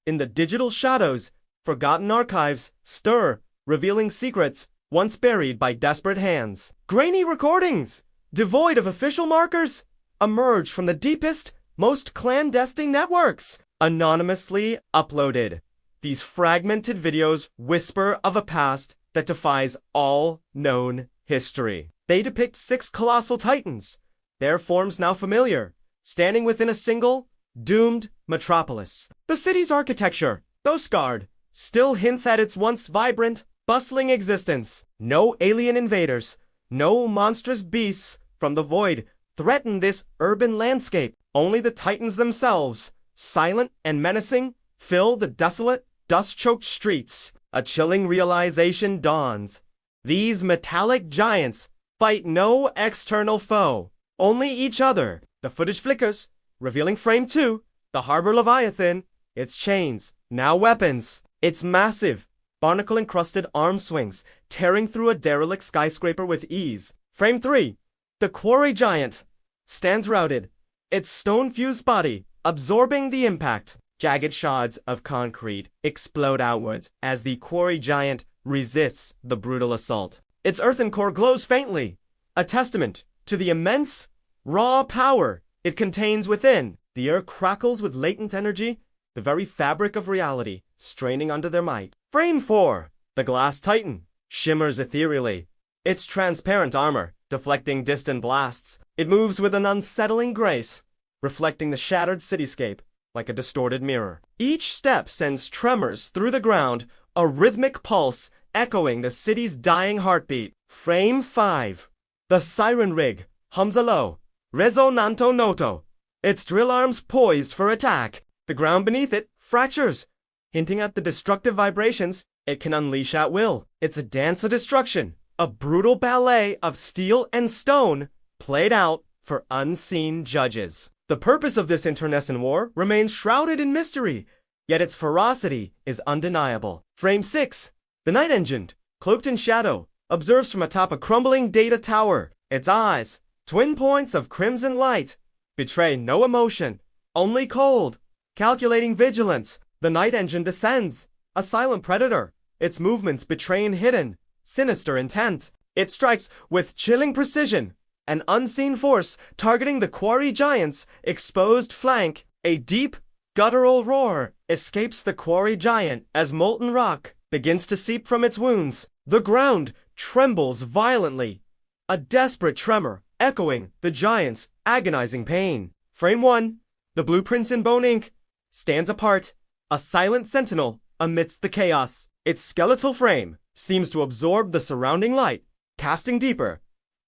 In the digital shadows, forgotten archives stir, revealing secrets once buried by desperate hands. Grainy recordings, devoid of official markers, emerge from the deepest, most clandestine networks. Anonymously uploaded, these fragmented videos whisper of a past that defies all known history. They depict 6 colossal titans, their forms now familiar, standing within a single, doomed metropolis. The city's architecture, though scarred, still hints at its once vibrant, bustling existence. No alien invaders, no monstrous beasts from the void threaten this urban landscape. Only the titans themselves, silent and menacing, fill the desolate, dust-choked streets. A chilling realization dawns. These metallic giants fight no external foe, only each other. The footage flickers, revealing frame 2, the harbor Leviathan, its chains, now weapons. Its massive, barnacle-encrusted arm swings, tearing through a derelict skyscraper with ease. Frame 3, the quarry giant, stands routed, its stone-fused body absorbing the impact. Jagged shards of concrete explode outwards as the quarry giant resists the brutal assault. Its earthen core glows faintly, a testament to the immense, raw power it contains within. The air crackles with latent energy, the very fabric of reality straining under their might. Frame 4, the glass titan, shimmers ethereally, its transparent armor deflecting distant blasts. It moves with an unsettling grace, reflecting the shattered cityscape like a distorted mirror. Each step sends tremors through the ground, a rhythmic pulse echoing the city's dying heartbeat. Frame 5, the siren rig hums a low, resonanto noto, its drill arms poised for attack. The ground beneath it fractures, hinting at the destructive vibrations it can unleash at will. It's a dance of destruction, a brutal ballet of steel and stone played out for unseen judges. The purpose of this internecine war remains shrouded in mystery, yet its ferocity is undeniable. Frame 6, the night engine, cloaked in shadow, observes from atop a crumbling data tower. Its eyes, twin points of crimson light, betray no emotion, only cold, calculating vigilance. The night engine descends, a silent predator, its movements betraying hidden, sinister intent. It strikes with chilling precision, an unseen force targeting the quarry giant's exposed flank. A deep, guttural roar escapes the quarry giant as molten rock begins to seep from its wounds. The ground trembles violently, a desperate tremor echoing the giant's agonizing pain. Frame 1, the blueprints in bone ink, stands apart, a silent sentinel amidst the chaos. Its skeletal frame seems to absorb the surrounding light, casting deeper,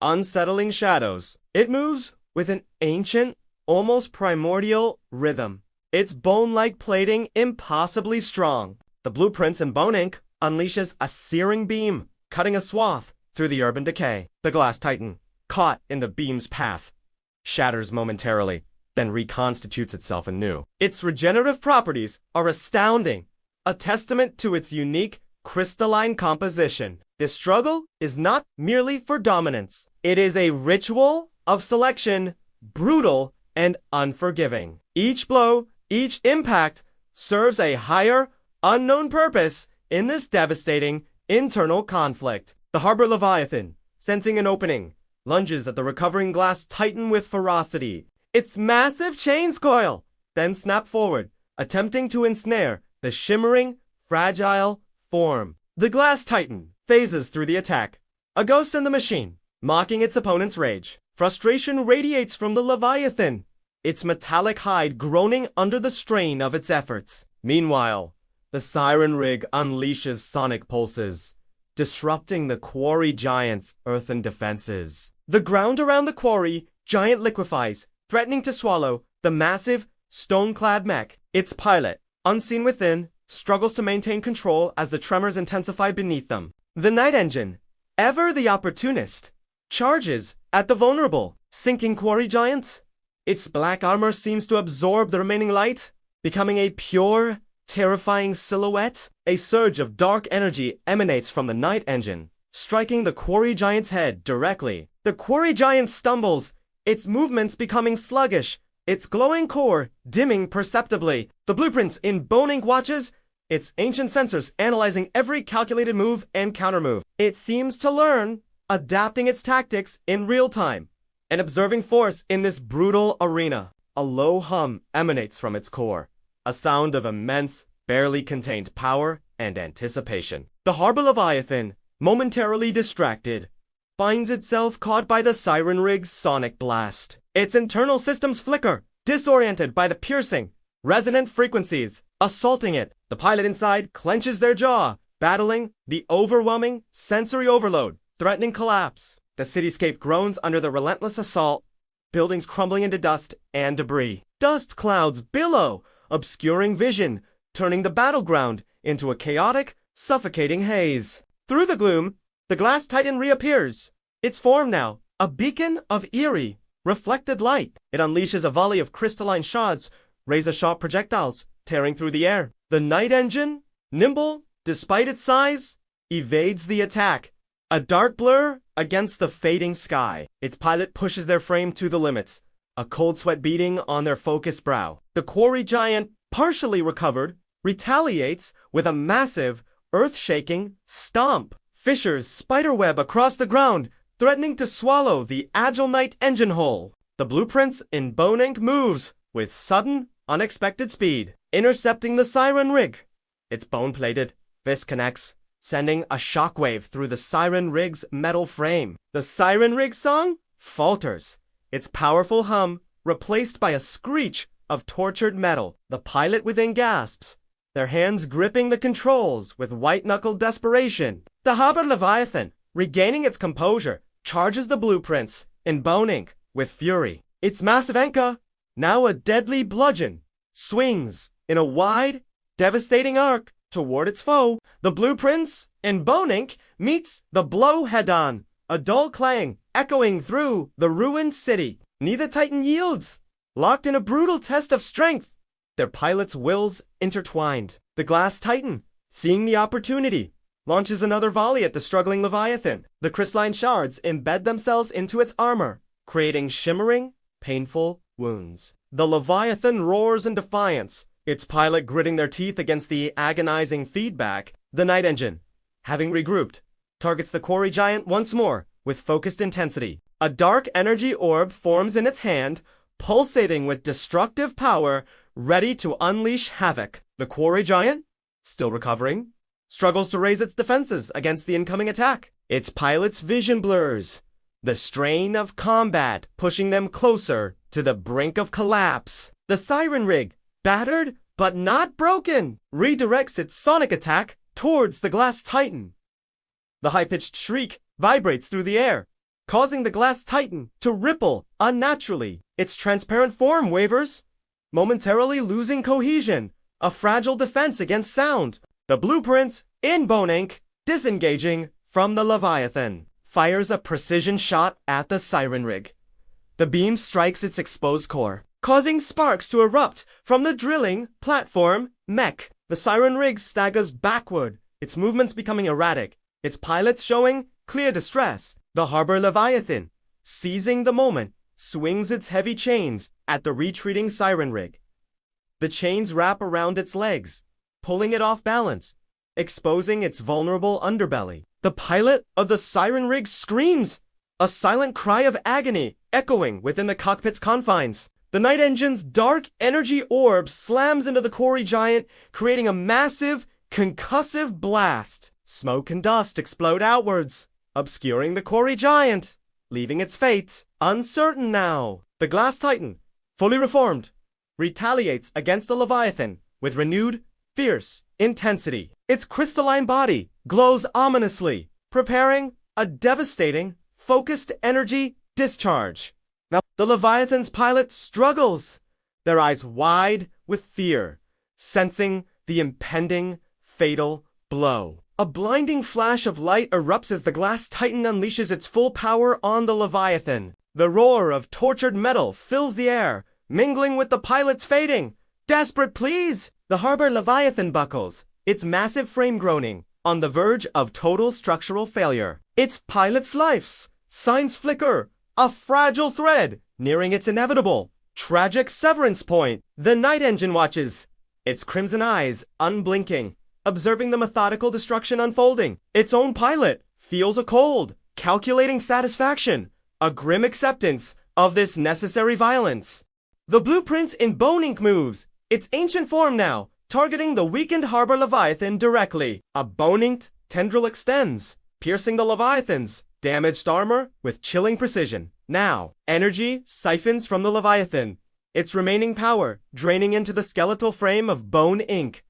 unsettling shadows. It moves with an ancient, almost primordial rhythm, its bone-like plating impossibly strong. The blueprints in bone ink unleashes a searing beam, cutting a swath through the urban decay. The glass titan, caught in the beam's path, shatters momentarily, then reconstitutes itself anew. Its regenerative properties are astounding, a testament to its unique crystalline composition. This struggle is not merely for dominance. It is a ritual of selection, brutal and unforgiving. Each blow, each impact, serves a higher, unknown purpose in this devastating internal conflict. The harbor Leviathan, sensing an opening, lunges at the recovering glass titan with ferocity. Its massive chains coil, then snap forward, attempting to ensnare the shimmering, fragile form. The glass titan phases through the attack, a ghost in the machine, mocking its opponent's rage. Frustration radiates from the Leviathan, its metallic hide groaning under the strain of its efforts. Meanwhile, the siren rig unleashes sonic pulses, disrupting the quarry giant's earthen defenses. The ground around the quarry giant liquefies, threatening to swallow the massive, stone-clad mech. Its pilot, unseen within, struggles to maintain control as the tremors intensify beneath them. The night engine, ever the opportunist, charges at the vulnerable, sinking quarry giant. Its black armor seems to absorb the remaining light, becoming a pure, terrifying silhouette. A surge of dark energy emanates from the night engine, striking the quarry giant's head directly. The quarry giant stumbles, its movements becoming sluggish, its glowing core dimming perceptibly. The blueprints in bone ink watches, its ancient sensors analyzing every calculated move and countermove. It seems to learn, adapting its tactics in real time, and observing force in this brutal arena. A low hum emanates from its core, a sound of immense, barely contained power and anticipation. The harbor Leviathan, momentarily distracted, finds itself caught by the siren rig's sonic blast. Its internal systems flicker, disoriented by the piercing, resonant frequencies assaulting it. The pilot inside clenches their jaw, battling the overwhelming sensory overload, threatening collapse. The cityscape groans under the relentless assault, buildings crumbling into dust and debris. Dust clouds billow, obscuring vision, turning the battleground into a chaotic, suffocating haze. Through the gloom, the glass titan reappears. Its form now, a beacon of eerie, reflected light. It unleashes a volley of crystalline shards, razor-sharp projectiles, tearing through the air. The night engine, nimble, despite its size, evades the attack. A dark blur against the fading sky. Its pilot pushes their frame to the limits, a cold sweat beating on their focused brow. The quarry giant, partially recovered, retaliates with a massive, earth-shaking stomp. Fissures spiderweb across the ground, threatening to swallow the agile night engine whole. The blueprints in bone ink moves with sudden, unexpected speed, intercepting the siren rig. Its bone-plated fist connects, sending a shockwave through the siren rig's metal frame. The siren rig song falters, its powerful hum replaced by a screech of tortured metal. The pilot within gasps, their hands gripping the controls with white-knuckled desperation. The harbor Leviathan, regaining its composure, charges the blueprints in bone ink with fury. Its massive anchor, now a deadly bludgeon, swings in a wide, devastating arc toward its foe. The blueprints in bone ink meets the blow head-on, a dull clang echoing through the ruined city. Neither titan yields, locked in a brutal test of strength, their pilots' wills intertwined. The glass titan, seeing the opportunity, launches another volley at the struggling Leviathan. The crystalline shards embed themselves into its armor, creating shimmering, painful wounds. The Leviathan roars in defiance, its pilot gritting their teeth against the agonizing feedback. The night engine, having regrouped, targets the quarry giant once more with focused intensity. A dark energy orb forms in its hand, pulsating with destructive power, ready to unleash havoc. The quarry giant, still recovering, struggles to raise its defenses against the incoming attack. Its pilot's vision blurs, the strain of combat pushing them closer to the brink of collapse. The siren rig, battered but not broken, redirects its sonic attack towards the glass titan. The high-pitched shriek vibrates through the air, causing the glass titan to ripple unnaturally. Its transparent form wavers, momentarily losing cohesion, a fragile defense against sound. The blueprint, in bone ink, disengaging from the Leviathan, fires a precision shot at the siren rig. The beam strikes its exposed core, causing sparks to erupt from the drilling platform mech. The siren rig staggers backward, its movements becoming erratic, its pilots showing clear distress. The harbor Leviathan, seizing the moment, swings its heavy chains at the retreating siren rig. The chains wrap around its legs, pulling it off balance, exposing its vulnerable underbelly. The pilot of the siren rig screams, a silent cry of agony echoing within the cockpit's confines. The night engine's dark energy orb slams into the quarry giant, creating a massive, concussive blast. Smoke and dust explode outwards, obscuring the quarry giant, leaving its fate uncertain now. The glass titan, fully reformed, retaliates against the Leviathan with renewed, fierce intensity. Its crystalline body glows ominously, preparing a devastating, focused energy discharge. Now, the Leviathan's pilot struggles, their eyes wide with fear, sensing the impending, fatal blow. A blinding flash of light erupts as the glass titan unleashes its full power on the Leviathan. The roar of tortured metal fills the air, mingling with the pilot's fading. Desperate pleas! The harbor Leviathan buckles, its massive frame groaning, on the verge of total structural failure. Its pilot's life's signs flicker, a fragile thread nearing its inevitable tragic severance point. The night engine watches, its crimson eyes unblinking, observing the methodical destruction unfolding. Its own pilot feels a cold, calculating satisfaction, a grim acceptance of this necessary violence. The blueprint in bone ink moves, its ancient form now, targeting the weakened harbor Leviathan directly. A bone-inked tendril extends, piercing the Leviathan's damaged armor with chilling precision. Now, energy siphons from the Leviathan, its remaining power draining into the skeletal frame of bone ink.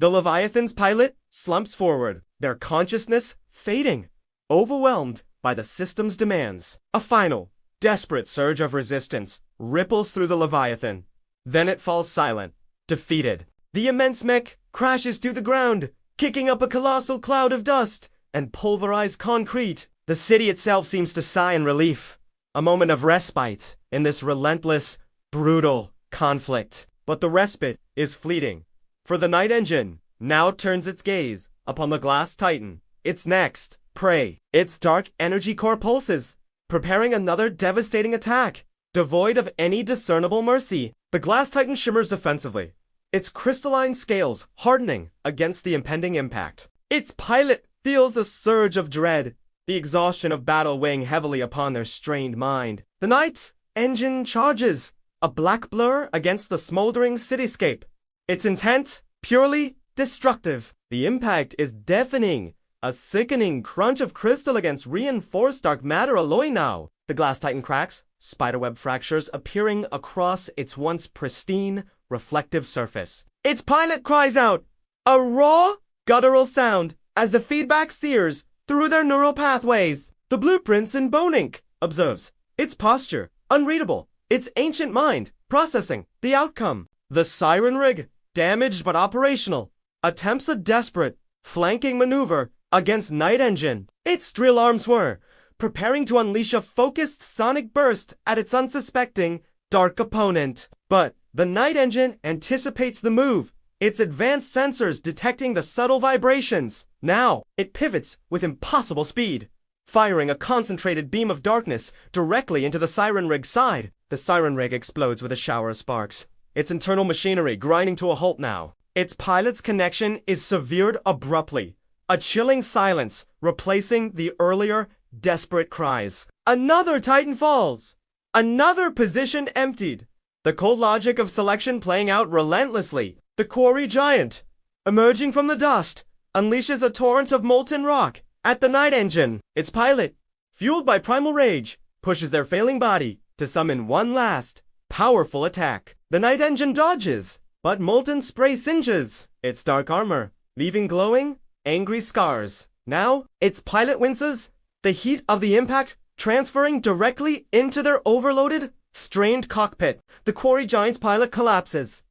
The Leviathan's pilot slumps forward, their consciousness fading, overwhelmed by the system's demands. A final, desperate surge of resistance ripples through the Leviathan. Then it falls silent, defeated. The immense mech crashes to the ground, kicking up a colossal cloud of dust and pulverized concrete. The city itself seems to sigh in relief, a moment of respite in this relentless, brutal conflict. But the respite is fleeting, for the night engine now turns its gaze upon the glass titan, its next prey. Its dark energy core pulses, preparing another devastating attack. Devoid of any discernible mercy, the glass titan shimmers defensively, its crystalline scales hardening against the impending impact. Its pilot feels a surge of dread, the exhaustion of battle weighing heavily upon their strained mind. The night engine charges, a black blur against the smoldering cityscape, its intent purely destructive. The impact is deafening, a sickening crunch of crystal against reinforced dark matter alloy now. The glass titan cracks, spiderweb fractures appearing across its once pristine, reflective surface. Its pilot cries out, a raw, guttural sound as the feedback sears through their neural pathways. The blueprints in bone ink observes, its posture unreadable, its ancient mind processing the outcome. The siren rig, damaged but operational, attempts a desperate, flanking maneuver against night engine. Its drill arms whir, preparing to unleash a focused sonic burst at its unsuspecting, dark opponent. But the night engine anticipates the move, its advanced sensors detecting the subtle vibrations. Now, it pivots with impossible speed, firing a concentrated beam of darkness directly into the siren rig's side. The siren rig explodes with a shower of sparks, its internal machinery grinding to a halt now. Its pilot's connection is severed abruptly, a chilling silence replacing the earlier desperate cries. Another titan falls, another position emptied, the cold logic of selection playing out relentlessly. The quarry giant, emerging from the dust, unleashes a torrent of molten rock at the night engine. Its pilot, fueled by primal rage, pushes their failing body to summon one last, powerful attack. The night engine dodges, but molten spray singes its dark armor, leaving glowing, angry scars. Now, its pilot winces, the heat of the impact transferring directly into their overloaded, strained cockpit. The quarry giant's pilot collapses,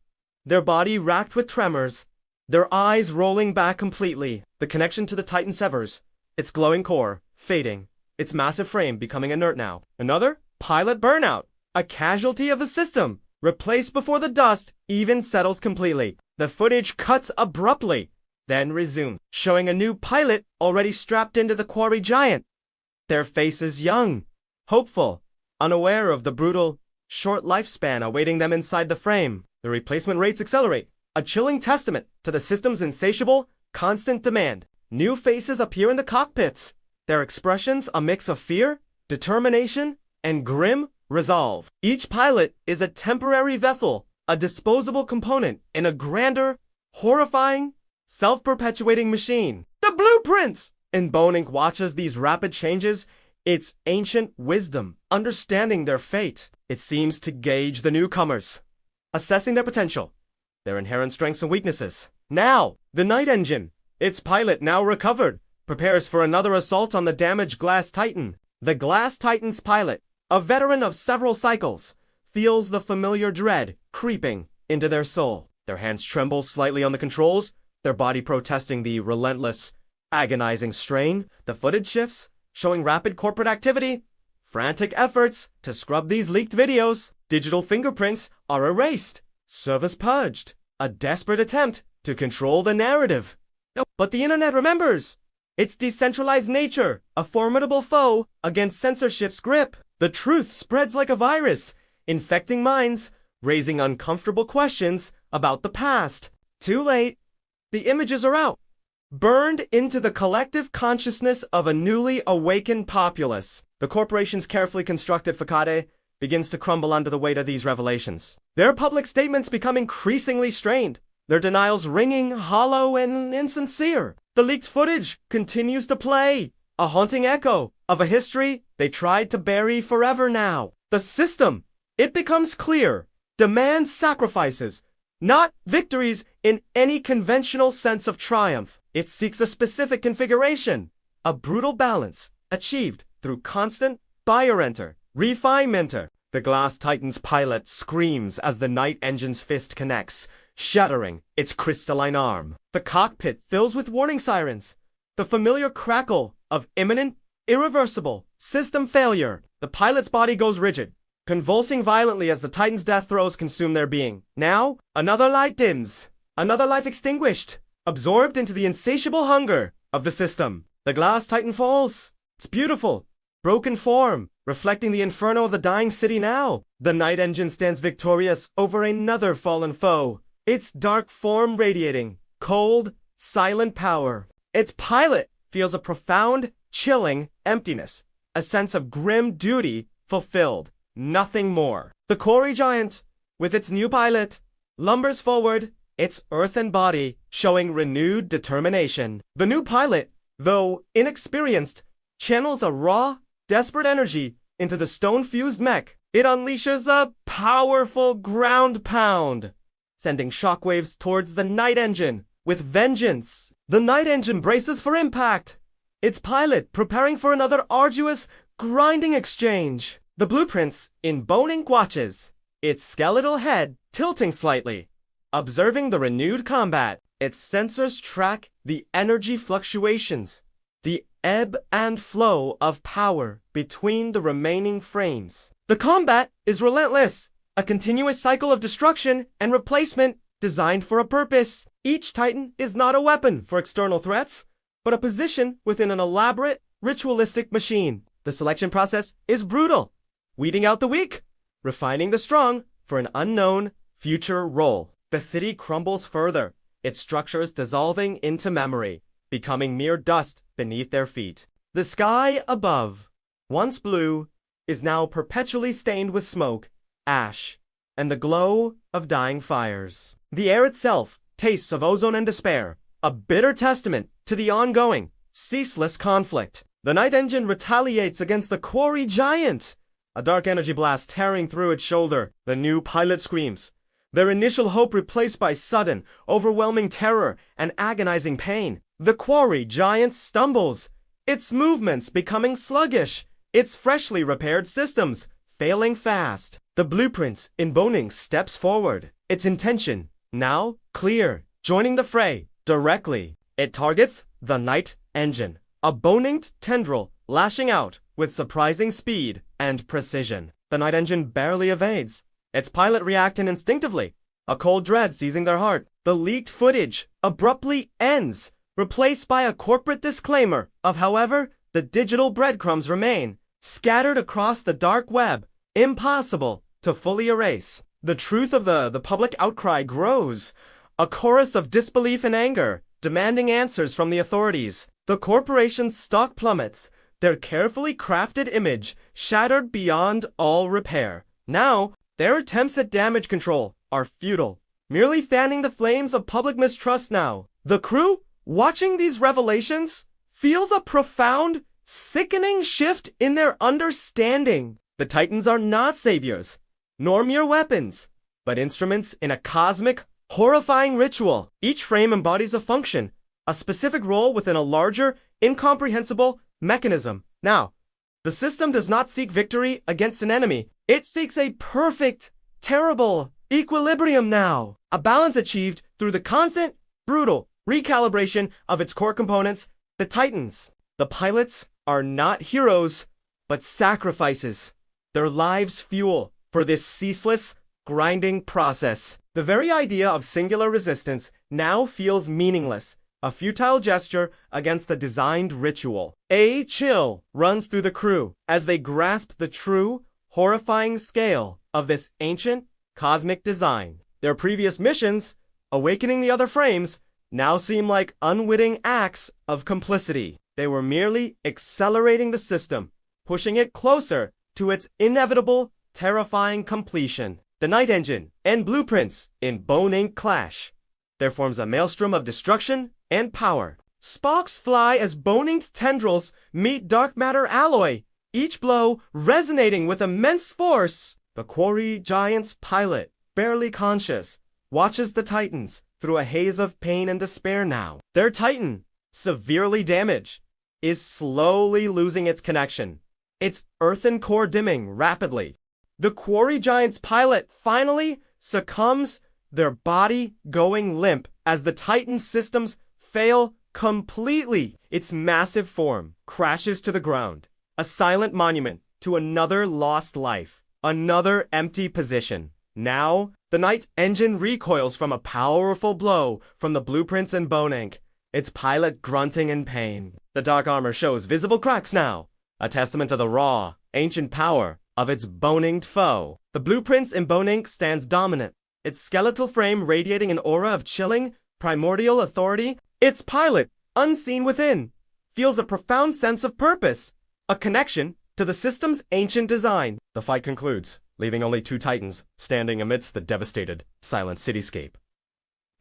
their body racked with tremors, their eyes rolling back completely. The connection to the titan severs, its glowing core fading, its massive frame becoming inert now. Another pilot burnout, a casualty of the system, replaced before the dust even settles completely. The footage cuts abruptly, then resumes, showing a new pilot already strapped into the quarry giant. Their faces young, hopeful, unaware of the brutal, short lifespan awaiting them inside the frame. The replacement rates accelerate, a chilling testament to the system's insatiable, constant demand. New faces appear in the cockpits, their expressions a mix of fear, determination, and grim resolve. Each pilot is a temporary vessel, a disposable component in a grander, horrifying, self-perpetuating machine. The blueprints! And Bone Ink watches these rapid changes, its ancient wisdom, understanding their fate. It seems to gauge the newcomers, assessing their potential, their inherent strengths and weaknesses. Now, the night engine, its pilot now recovered, prepares for another assault on the damaged Glass Titan. The Glass Titan's pilot, a veteran of several cycles, feels the familiar dread creeping into their soul. Their hands tremble slightly on the controls, their body protesting the relentless, agonizing strain. The footage shifts, showing rapid corporate activity, frantic efforts to scrub these leaked videos. Digital fingerprints are erased, service purged, a desperate attempt to control the narrative. But the internet remembers its decentralized nature, a formidable foe against censorship's grip. The truth spreads like a virus, infecting minds raising uncomfortable questions about the past. Too late. The images are out, burned into the collective consciousness of a newly awakened populace. The corporation's carefully constructed facade begins to crumble under the weight of these revelations. Their public statements become increasingly strained, their denials ringing hollow and insincere. The leaked footage continues to play, a haunting echo of a history they tried to bury forever now. The system, it becomes clear, demands sacrifices, not victories in any conventional sense of triumph. It seeks a specific configuration, a brutal balance achieved through constant buyer-enter, refinement-er. The Glass Titan's pilot screams as the night engine's fist connects, shattering its crystalline arm. The cockpit fills with warning sirens, the familiar crackle of imminent, irreversible system failure. The pilot's body goes rigid, convulsing violently as the Titan's death throes consume their being. Now, another light dims, another life extinguished, absorbed into the insatiable hunger of the system. The Glass Titan falls, its beautiful, broken form, reflecting the inferno of the dying city now. The night engine stands victorious over another fallen foe, its dark form radiating cold, silent power. Its pilot feels a profound, chilling emptiness, a sense of grim duty fulfilled. Nothing more. The quarry giant, with its new pilot, lumbers forward, its earthen body showing renewed determination. The new pilot, though inexperienced, channels a raw, desperate energy into the stone-fused mech. It unleashes a powerful ground pound, sending shockwaves towards the night engine with vengeance. The night engine braces for impact, its pilot preparing for another arduous, grinding exchange. The blueprints in bone ink watches, its skeletal head tilting slightly, observing the renewed combat. Its sensors track the energy fluctuations, the ebb and flow of power between the remaining frames. The combat is relentless, a continuous cycle of destruction and replacement designed for a purpose. Each Titan is not a weapon for external threats, but a position within an elaborate, ritualistic machine. The selection process is brutal, weeding out the weak, refining the strong for an unknown future role. The city crumbles further, its structures dissolving into memory, becoming mere dust beneath their feet. The sky above, once blue, is now perpetually stained with smoke, ash, and the glow of dying fires. The air itself tastes of ozone and despair, a bitter testament to the ongoing, ceaseless conflict. The night engine retaliates against the quarry giant, a dark energy blast tearing through its shoulder. The new pilot screams, their initial hope replaced by sudden, overwhelming terror and agonizing pain. The quarry giant stumbles, its movements becoming sluggish, its freshly repaired systems failing fast. The blueprints in Boning steps forward, its intention now clear, joining the fray directly. It targets the night engine, a bone-inked tendril lashing out with surprising speed and precision. The night engine barely evades, its pilot reacting instinctively, a cold dread seizing their heart. The leaked footage abruptly ends, replaced by a corporate disclaimer of however the digital breadcrumbs remain, scattered across the dark web, impossible to fully erase. The truth of the public outcry grows, a chorus of disbelief and anger, demanding answers from the authorities. The corporation's stock plummets, their carefully crafted image shattered beyond all repair. Now, their attempts at damage control are futile, merely fanning the flames of public mistrust now. The crew, watching these revelations, feels a profound, sickening shift in their understanding. The Titans are not saviors, nor mere weapons, but instruments in a cosmic, horrifying ritual. Each frame embodies a function, a specific role within a larger, incomprehensible mechanism. Now, the system does not seek victory against an enemy. It seeks a perfect, terrible equilibrium now. A balance achieved through the constant, brutal recalibration of its core components, the Titans. The pilots are not heroes, but sacrifices. Their lives fuel for this ceaseless, grinding process. The very idea of singular resistance now feels meaningless, a futile gesture against a designed ritual. A chill runs through the crew as they grasp the true, horrifying scale of this ancient, cosmic design. Their previous missions, awakening the other frames, now seem like unwitting acts of complicity. They were merely accelerating the system, pushing it closer to its inevitable, terrifying completion. The Night Engine and blueprints in bone ink clash. There forms a maelstrom of destruction and power. Sparks fly as bone-inked tendrils meet dark matter alloy, each blow resonating with immense force. The quarry giant's pilot, barely conscious, watches the Titans through a haze of pain and despair now. Their Titan, severely damaged, is slowly losing its connection, its earthen core dimming rapidly. The quarry giant's pilot finally succumbs, their body going limp as the Titan systems fail completely. Its massive form crashes to the ground, a silent monument to another lost life, another empty position. Now, the Night Engine recoils from a powerful blow from the blueprints and bone ink, its pilot grunting in pain. The dark armor shows visible cracks now, a testament to the raw, ancient power of its bone-inked foe. The blueprints in bone ink stands dominant, its skeletal frame radiating an aura of chilling, primordial authority. Its pilot, unseen within, feels a profound sense of purpose, a connection to the system's ancient design. The fight concludes, leaving only two Titans standing amidst the devastated, silent cityscape.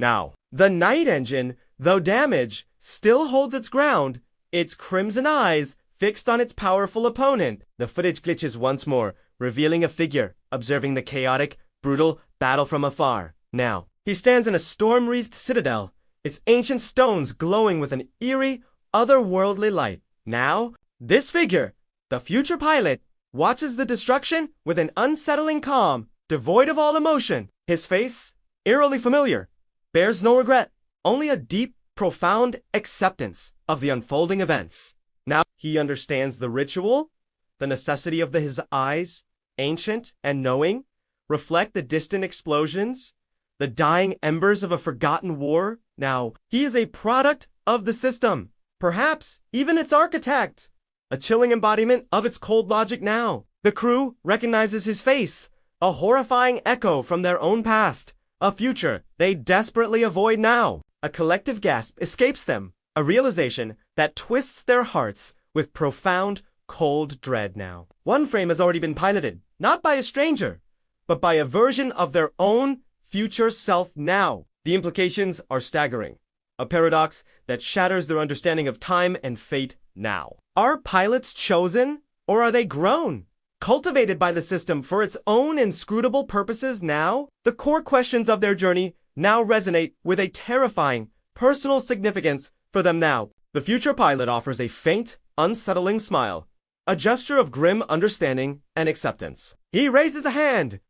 Now, the Night Engine, though damaged, still holds its ground, its crimson eyes fixed on its powerful opponent. The footage glitches once more, revealing a figure observing the chaotic, brutal battle from afar. Now, he stands in a storm-wreathed citadel, its ancient stones glowing with an eerie, otherworldly light. Now, this figure, the future pilot, watches the destruction with an unsettling calm, devoid of all emotion. His face, eerily familiar, bears no regret, only a deep, profound acceptance of the unfolding events. Now he understands the ritual, the necessity of his eyes, ancient and knowing, reflect the distant explosions, the dying embers of a forgotten war. Now, he is a product of the system, perhaps even its architect, a chilling embodiment of its cold logic now. The crew recognizes his face, a horrifying echo from their own past, a future they desperately avoid now. A collective gasp escapes them, a realization that twists their hearts with profound, cold dread now. One frame has already been piloted, not by a stranger, but by a version of their own future self now. The implications are staggering, a paradox that shatters their understanding of time and fate now. Are pilots chosen, or are they grown, cultivated by the system for its own inscrutable purposes now? The core questions of their journey now resonate with a terrifying, personal significance for them now. The future pilot offers a faint, unsettling smile, a gesture of grim understanding and acceptance. He raises a hand,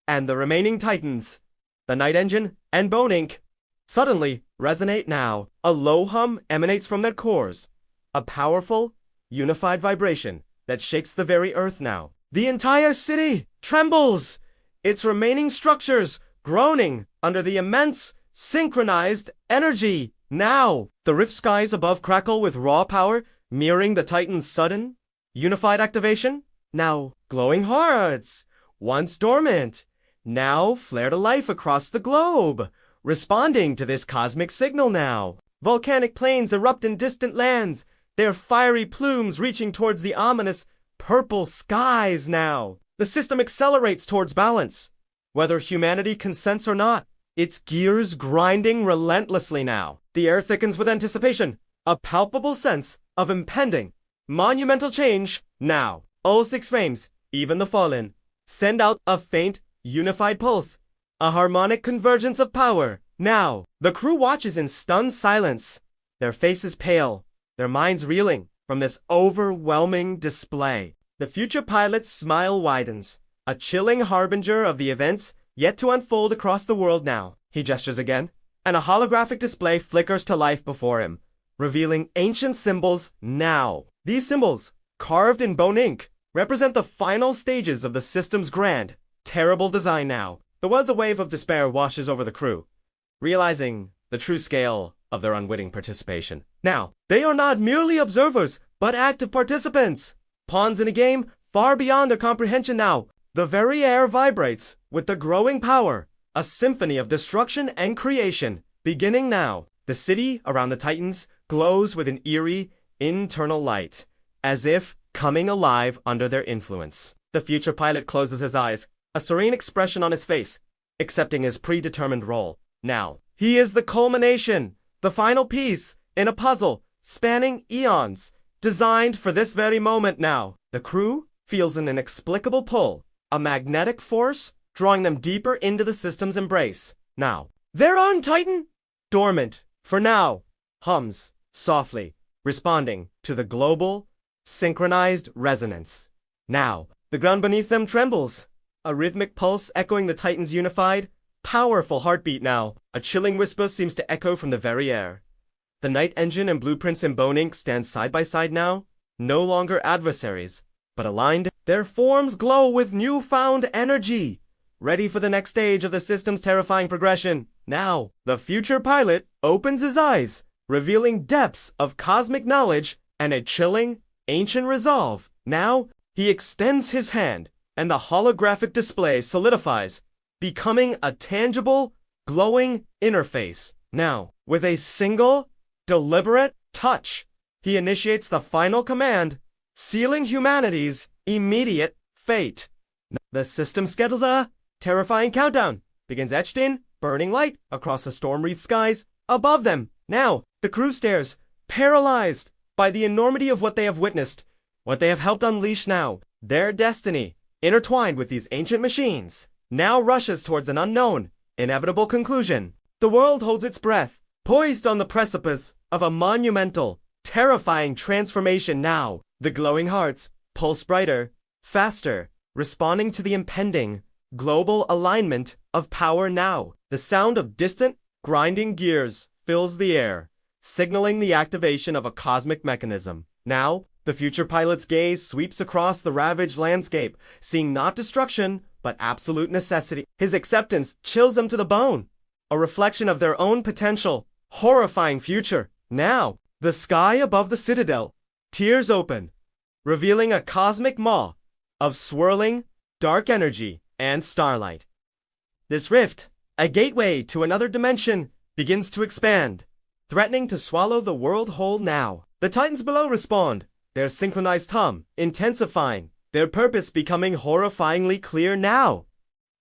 and the remaining Titans, the Night Engine and Bone Ink, suddenly resonate now. A low hum emanates from their cores, a powerful, unified vibration that shakes the very earth now. The entire city trembles, its remaining structures groaning under the immense, synchronized energy. Now, the rift skies above crackle with raw power, mirroring the Titan's sudden, unified activation. Now, glowing hearts, once dormant, now flare to life across the globe, responding to this cosmic signal now. Volcanic plains erupt in distant lands, their fiery plumes reaching towards the ominous purple skies now. The system accelerates towards balance, whether humanity consents or not, its gears grinding relentlessly now. The air thickens with anticipation, a palpable sense of impending, monumental change now. All six frames, even the fallen, send out a faint, unified pulse, a harmonic convergence of power. Now, the crew watches in stunned silence, their faces pale, their minds reeling from this overwhelming display. The future pilot's smile widens, a chilling harbinger of the events yet to unfold across the world now. He gestures again, and a holographic display flickers to life before him, revealing ancient symbols now. These symbols, carved in bone ink, represent the final stages of the system's grand, terrible design now. There was a wave of despair washes over the crew, realizing the true scale of their unwitting participation. Now, they are not merely observers, but active participants, pawns in a game far beyond their comprehension now. The very air vibrates with the growing power, a symphony of destruction and creation, beginning now. The city around the Titans glows with an eerie, internal light, as if coming alive under their influence. The future pilot closes his eyes, a serene expression on his face, accepting his predetermined role. Now, he is the culmination, the final piece in a puzzle spanning eons, designed for this very moment now. The crew feels an inexplicable pull, a magnetic force drawing them deeper into the system's embrace. Now, they're on Titan! Dormant, for now, hums softly, responding to the global, synchronized resonance. Now, the ground beneath them trembles, a rhythmic pulse echoing the Titan's unified, powerful heartbeat now. A chilling whisper seems to echo from the very air. The night engine and blueprints in bone ink stand side by side now, no longer adversaries, but aligned. Their forms glow with newfound energy, ready for the next stage of the system's terrifying progression. Now, the future pilot opens his eyes, revealing depths of cosmic knowledge and a chilling, ancient resolve. Now, he extends his hand, and the holographic display solidifies, becoming a tangible, glowing interface. Now, with a single, deliberate touch, he initiates the final command, sealing humanity's immediate fate. The system schedules a terrifying countdown, begins etched in burning light across the storm-wreathed skies above them. Now, the crew stares, paralyzed by the enormity of what they have witnessed, what they have helped unleash now. Their destiny, intertwined with these ancient machines, now rushes towards an unknown, inevitable conclusion. The world holds its breath, poised on the precipice of a monumental, terrifying transformation now. The glowing hearts pulse brighter, faster, responding to the impending, global alignment of power now. The sound of distant, grinding gears fills the air, signaling the activation of a cosmic mechanism. Now, the future pilot's gaze sweeps across the ravaged landscape, seeing not destruction, but absolute necessity. His acceptance chills them to the bone, a reflection of their own potential, horrifying future. Now, the sky above the citadel tears open, revealing a cosmic maw of swirling, dark energy and starlight. This rift, a gateway to another dimension, begins to expand, threatening to swallow the world whole now. The Titans below respond, their synchronized hum intensifying, their purpose becoming horrifyingly clear now.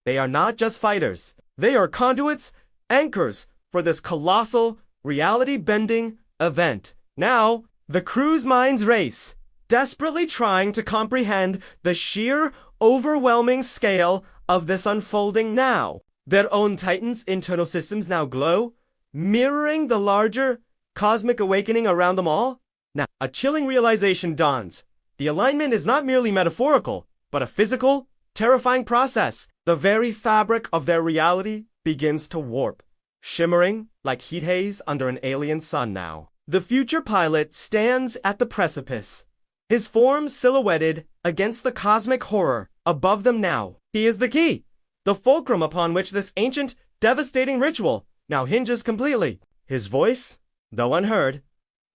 They are not just fighters. They are conduits, anchors for this colossal, reality-bending event. Now, the crew's minds race, desperately trying to comprehend the sheer, overwhelming scale of this unfolding now. Their own Titans' internal systems now glow, mirroring the larger, cosmic awakening around them all. Now, a chilling realization dawns. The alignment is not merely metaphorical, but a physical, terrifying process. The very fabric of their reality begins to warp, shimmering like heat haze under an alien sun now. The future pilot stands at the precipice, his form silhouetted against the cosmic horror above them now. He is the key, the fulcrum upon which this ancient, devastating ritual now hinges completely. His voice, though unheard,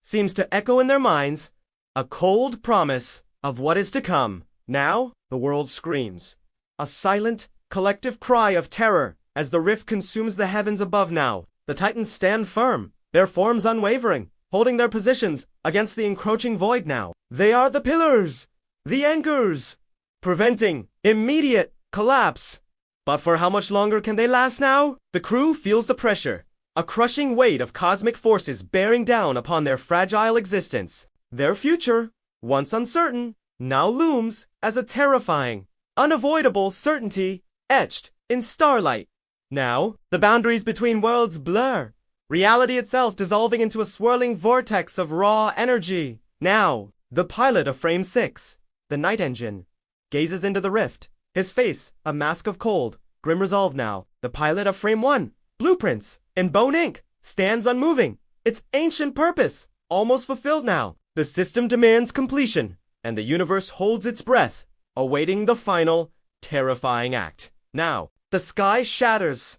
seems to echo in their minds, a cold promise of what is to come. Now, the world screams, a silent, collective cry of terror as the rift consumes the heavens above now. The Titans stand firm, their forms unwavering, holding their positions against the encroaching void now. They are the pillars, the anchors, preventing immediate collapse. But for how much longer can they last now? The crew feels the pressure, a crushing weight of cosmic forces bearing down upon their fragile existence. Their future, once uncertain, now looms as a terrifying, unavoidable certainty etched in starlight. Now, the boundaries between worlds blur, reality itself dissolving into a swirling vortex of raw energy. Now, the pilot of Frame 6, the night engine, gazes into the rift, his face a mask of cold, grim resolve now. The pilot of Frame 1, Blueprints, in bone ink, stands unmoving, its ancient purpose almost fulfilled now. The system demands completion, and the universe holds its breath, awaiting the final, terrifying act. Now, the sky shatters,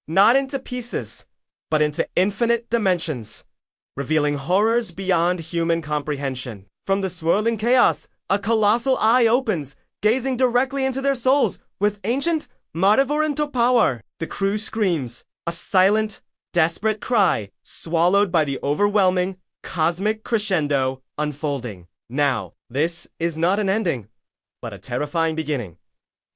not into pieces, but into infinite dimensions, revealing horrors beyond human comprehension. From the swirling chaos, a colossal eye opens, gazing directly into their souls with ancient, malevolent power. The crew screams, a silent, desperate cry, swallowed by the overwhelming, cosmic crescendo unfolding. Now, this is not an ending, but a terrifying beginning.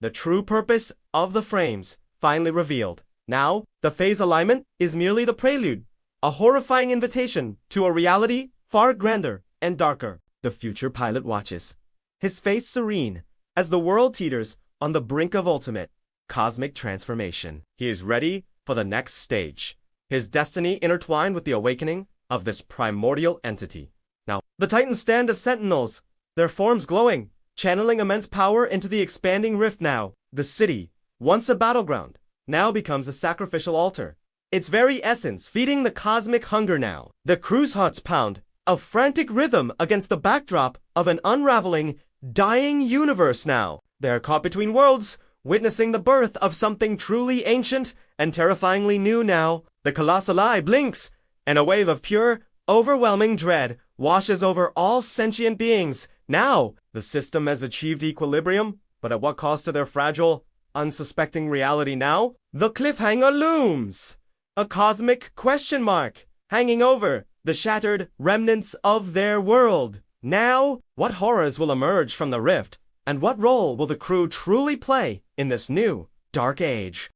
The true purpose of the frames finally revealed. Now, the phase alignment is merely the prelude, a horrifying invitation to a reality far grander and darker. The future pilot watches, his face serene, as the world teeters on the brink of ultimate cosmic transformation. He is ready for the next stage, his destiny intertwined with the awakening of this primordial entity. Now, the Titans stand as sentinels, their forms glowing, channeling immense power into the expanding rift. Now, the city, once a battleground, now becomes a sacrificial altar, its very essence feeding the cosmic hunger. Now, the crew's hearts pound, a frantic rhythm against the backdrop of an unraveling, dying universe. Now, they are caught between worlds, witnessing the birth of something truly ancient and terrifyingly new. Now, the colossal eye blinks, and a wave of pure, overwhelming dread washes over all sentient beings. Now, the system has achieved equilibrium, but at what cost to their fragile, unsuspecting reality? Now, the cliffhanger looms, a cosmic question mark hanging over the shattered remnants of their world. Now, what horrors will emerge from the rift, and what role will the crew truly play in this new dark age?